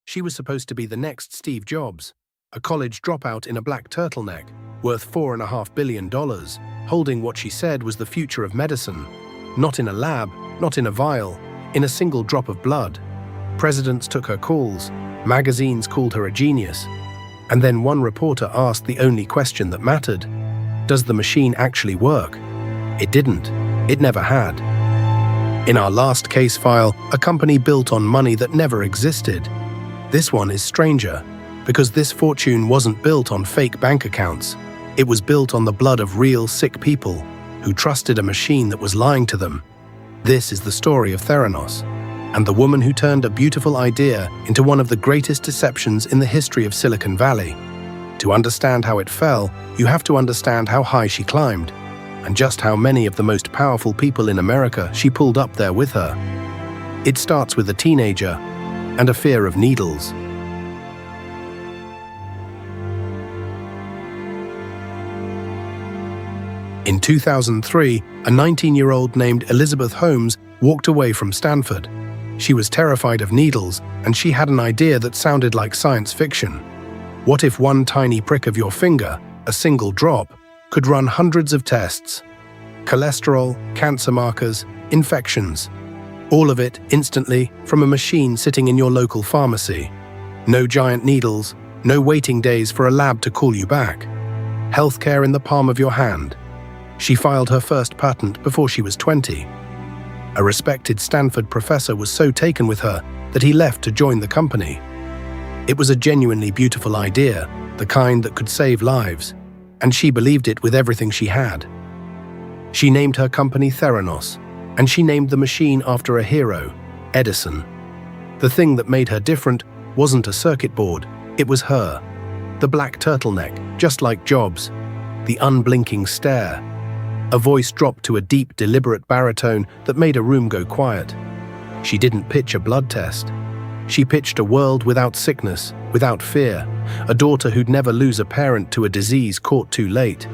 She was supposed to be the next Steve Jobs, a college dropout in a black turtleneck, worth $4.5 billion, holding what she said was the future of medicine. Not in a lab, not in a vial, in a single drop of blood. Presidents took her calls, magazines called her a genius. And then one reporter asked the only question that mattered. Does the machine actually work? It didn't. It never had. In our last case file, a company built on money that never existed. This one is stranger, because this fortune wasn't built on fake bank accounts. It was built on the blood of real sick people who trusted a machine that was lying to them. This is the story of Theranos, and the woman who turned a beautiful idea into one of the greatest deceptions in the history of Silicon Valley. To understand how it fell, you have to understand how high she climbed, and just how many of the most powerful people in America she pulled up there with her. It starts with a teenager and a fear of needles. In 2003, a 19-year-old named Elizabeth Holmes walked away from Stanford. She was terrified of needles, and she had an idea that sounded like science fiction. What if one tiny prick of your finger, a single drop, could run hundreds of tests? Cholesterol, cancer markers, infections. All of it instantly from a machine sitting in your local pharmacy. No giant needles, no waiting days for a lab to call you back. Healthcare in the palm of your hand. She filed her first patent before she was 20. A respected Stanford professor was so taken with her that he left to join the company. It was a genuinely beautiful idea, the kind that could save lives, and she believed it with everything she had. She named her company Theranos, and she named the machine after a hero, Edison. The thing that made her different wasn't a circuit board, it was her. The black turtleneck, just like Jobs. The unblinking stare. A voice dropped to a deep, deliberate baritone that made a room go quiet. She didn't pitch a blood test. She pitched a world without sickness, without fear, a daughter who'd never lose a parent to a disease caught too late.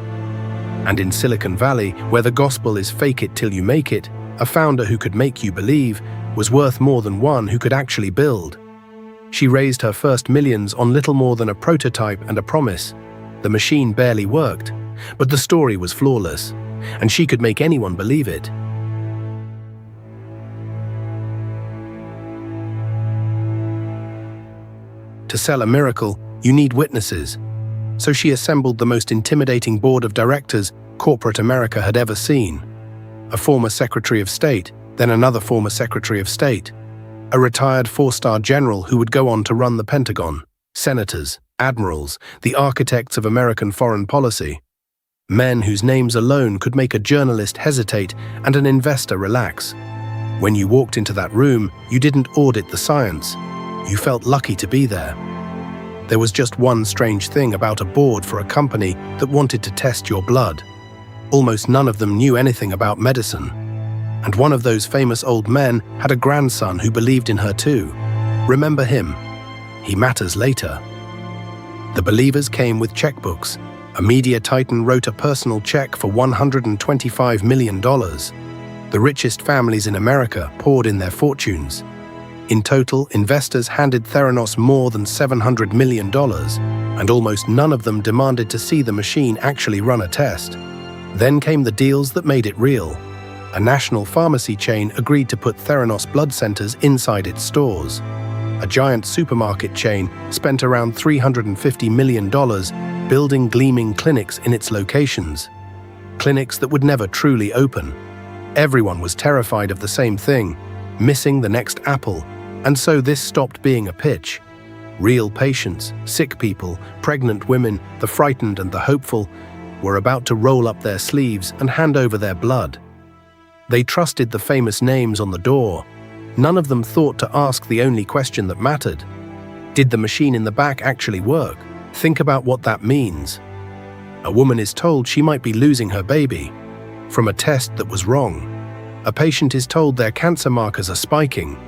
And in Silicon Valley, where the gospel is fake it till you make it, a founder who could make you believe was worth more than one who could actually build. She raised her first millions on little more than a prototype and a promise. The machine barely worked, but the story was flawless, and she could make anyone believe it. To sell a miracle, you need witnesses. So she assembled the most intimidating board of directors corporate America had ever seen. A former Secretary of State, then another former Secretary of State, a retired four-star general who would go on to run the Pentagon, senators, admirals, the architects of American foreign policy. Men whose names alone could make a journalist hesitate and an investor relax. When you walked into that room, you didn't audit the science. You felt lucky to be there. There was just one strange thing about a board for a company that wanted to test your blood. Almost none of them knew anything about medicine. And one of those famous old men had a grandson who believed in her too. Remember him? He matters later. The believers came with checkbooks. A media titan wrote a personal check for $125 million. The richest families in America poured in their fortunes. In total, investors handed Theranos more than $700 million, and almost none of them demanded to see the machine actually run a test. Then came the deals that made it real. A national pharmacy chain agreed to put Theranos blood centers inside its stores. A giant supermarket chain spent around $350 million building gleaming clinics in its locations. Clinics that would never truly open. Everyone was terrified of the same thing, missing the next Apple, and so this stopped being a pitch. Real patients, sick people, pregnant women, the frightened and the hopeful, were about to roll up their sleeves and hand over their blood. They trusted the famous names on the door. None of them thought to ask the only question that mattered. Did the machine in the back actually work? Think about what that means. A woman is told she might be losing her baby from a test that was wrong. A patient is told their cancer markers are spiking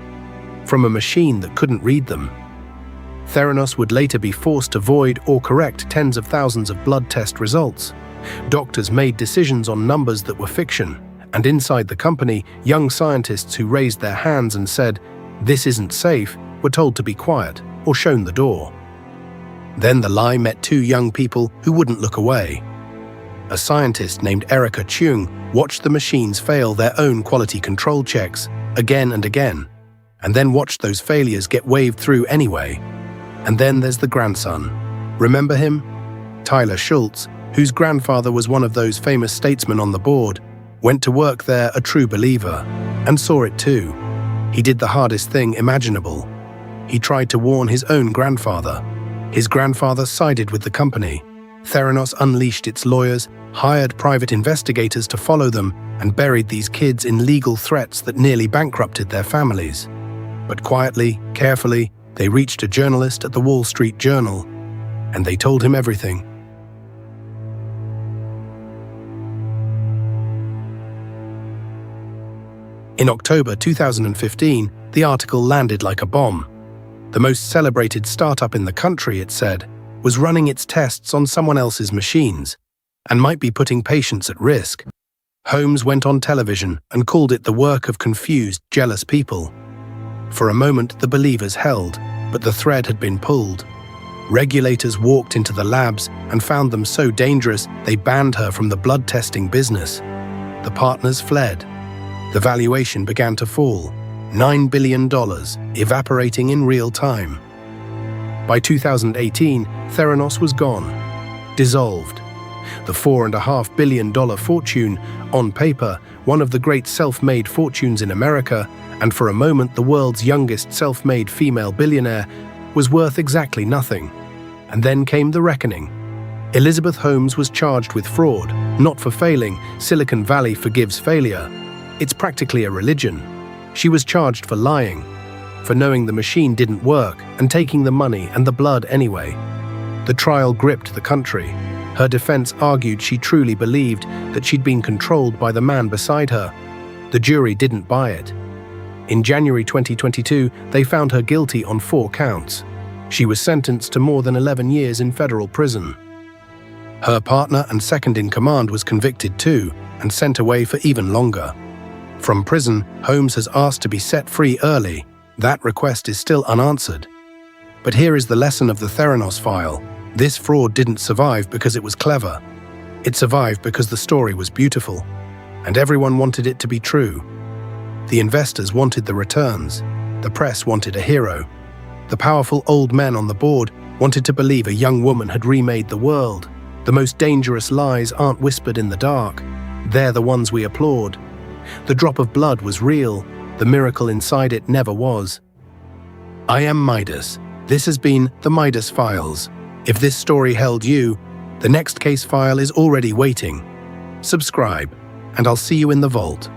from a machine that couldn't read them. Theranos would later be forced to void or correct tens of thousands of blood test results. Doctors made decisions on numbers that were fiction, and inside the company, young scientists who raised their hands and said, "This isn't safe," were told to be quiet or shown the door. Then the lie met two young people who wouldn't look away. A scientist named Erica Cheung watched the machines fail their own quality control checks again and again, and then watched those failures get waved through anyway. And then there's the grandson. Remember him? Tyler Schultz, whose grandfather was one of those famous statesmen on the board, went to work there a true believer, and saw it too. He did the hardest thing imaginable. He tried to warn his own grandfather. His grandfather sided with the company. Theranos unleashed its lawyers, hired private investigators to follow them, and buried these kids in legal threats that nearly bankrupted their families. But quietly, carefully, they reached a journalist at the Wall Street Journal, and they told him everything. In October 2015, the article landed like a bomb. The most celebrated startup in the country, it said, was running its tests on someone else's machines and might be putting patients at risk. Holmes went on television and called it the work of confused, jealous people. For a moment, the believers held, but the thread had been pulled. Regulators walked into the labs and found them so dangerous they banned her from the blood testing business. The partners fled. The valuation began to fall, $9 billion, evaporating in real time. By 2018, Theranos was gone, dissolved. The $4.5 billion fortune, on paper, one of the great self-made fortunes in America, and for a moment the world's youngest self-made female billionaire, was worth exactly nothing. And then came the reckoning. Elizabeth Holmes was charged with fraud, not for failing. Silicon Valley forgives failure. It's practically a religion. She was charged for lying, for knowing the machine didn't work and taking the money and the blood anyway. The trial gripped the country. Her defense argued she truly believed that she'd been controlled by the man beside her. The jury didn't buy it. In January 2022, they found her guilty on 4 counts. She was sentenced to more than 11 years in federal prison. Her partner and second-in-command was convicted too and sent away for even longer. From prison, Holmes has asked to be set free early. That request is still unanswered. But here is the lesson of the Theranos file. This fraud didn't survive because it was clever. It survived because the story was beautiful, and everyone wanted it to be true. The investors wanted the returns. The press wanted a hero. The powerful old men on the board wanted to believe a young woman had remade the world. The most dangerous lies aren't whispered in the dark. They're the ones we applaud. The drop of blood was real. The miracle inside it never was. I am Midas. This has been the Midas Files. If this story held you, the next case file is already waiting. Subscribe, and I'll see you in the vault.